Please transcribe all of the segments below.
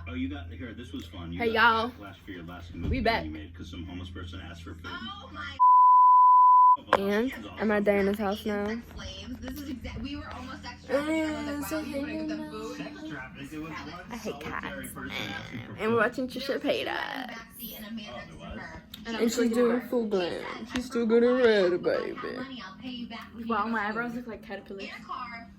Oh, you got here. This was fun. Hey y'all, we back. Because some homeless person asked for food. Oh my. And I'm at Diana's house now. We were almost extra. I hate cats. And we're watching Trisha Paytas. And she's doing full glam. She's still gonna red, baby. Wow, my eyebrows look like caterpillars.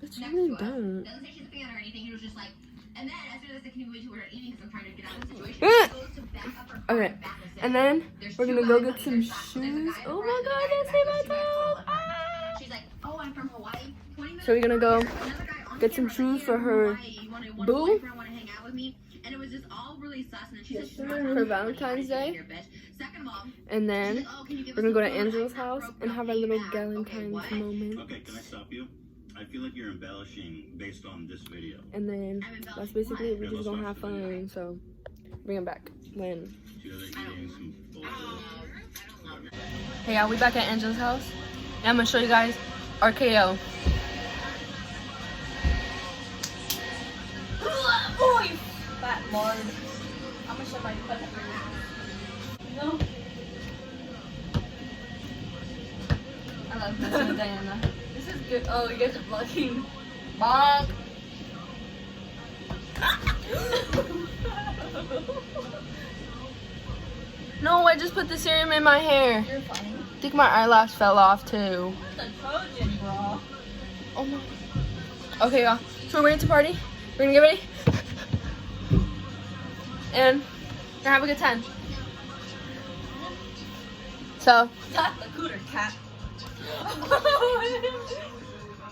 It's really don't. Doesn't say she's a fan or anything. It was just like, and then as soon as I can wait to order eating because I'm trying to get out of the situation. Goes to back up her car. Okay, and then we're gonna go get some shoes. Oh my god, I see my toe. She's like, oh, I'm from Hawaii. So we're gonna go get some shoes for her boo and it was just all really sus. And she for Valentine's Day. And then we're gonna go to Angela's house and have our little Galentine's moment. Okay, can I stop you? I feel like you're embellishing based on this video. And then that's basically it. We're just gonna have fun. So bring them back when. Hey y'all, we back at Angela's house. And I'm gonna show you guys our KO. Boy, fat lord. I'm gonna show my butt for you. No. I love this one, Diana. This is good. Oh, you guys are vlogging. Bonk. No, I just put the serum in my hair. You're fine. I think my eyelash fell off too. The Trojan, bro. Oh my. Okay, y'all. So we're ready to party. We're gonna get ready. And we're gonna have a good time. So, Not the cooter cat.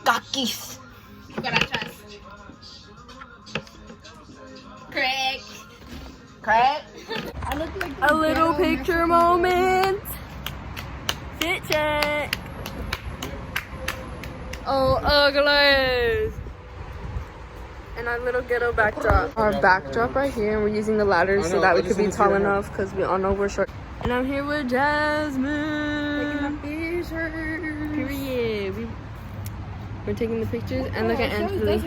Gakis. Cucarachas. Craig. Crack. I look like A little picture moment. Fit check. Oh, ugly. And our little ghetto backdrop. Our backdrop right here, and we're using the ladders so that we could be tall enough because we all know we're short. And I'm here with Jasmine. Period. We're taking the pictures and look at Angela.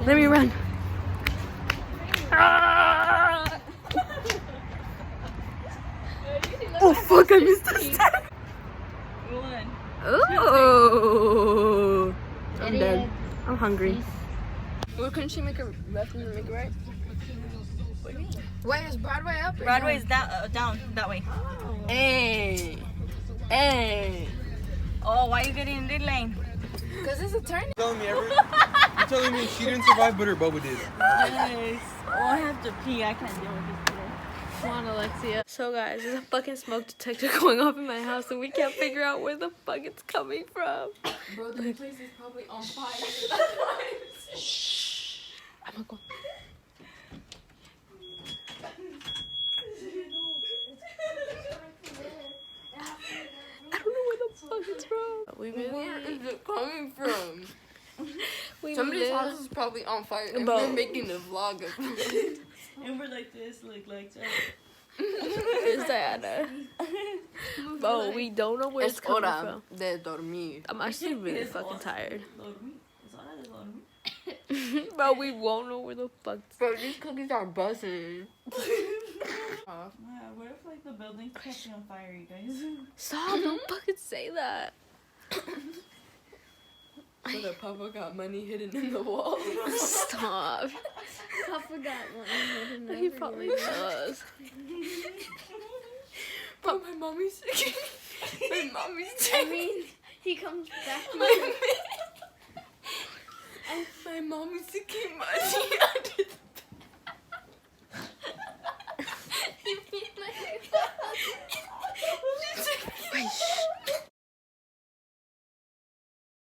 Let me run. Ah! Oh fuck! I missed the step. Oh, I'm dead. I'm hungry. Well, couldn't she make a left and make it right? What do you mean? Wait, is Broadway up? Broadway is down that way. Hey, hey. Oh, why are you getting in the lane? Cause it's a turn. You're telling me she didn't survive, but her Bubba did. Yes. Oh, I have to pee. I can't deal with this today. Come on, Alexia. So guys, there's a fucking smoke detector going off in my house and we can't figure out where the fuck it's coming from. Bro, the place is probably on fire. Shh. I'm gonna go. I don't know where the fuck it's from. Where is it coming from? Somebody's house is probably on fire and we're making a vlog of it. And we're like this, look like that. It's Diana. Bro, we don't know where it's coming from. De dormir. I'm actually really fucking tired. Bro, we won't know where the fuck. Bro, these cookies are buzzing. Yeah, what if like the building's catching on fire, you guys? Stop! Don't fucking say that. So the Papa got money hidden in the wall. Stop. Papa got one. He probably does. But my mommy's sick. My mommy's sick. I mean, he comes back. My mommy's taking money.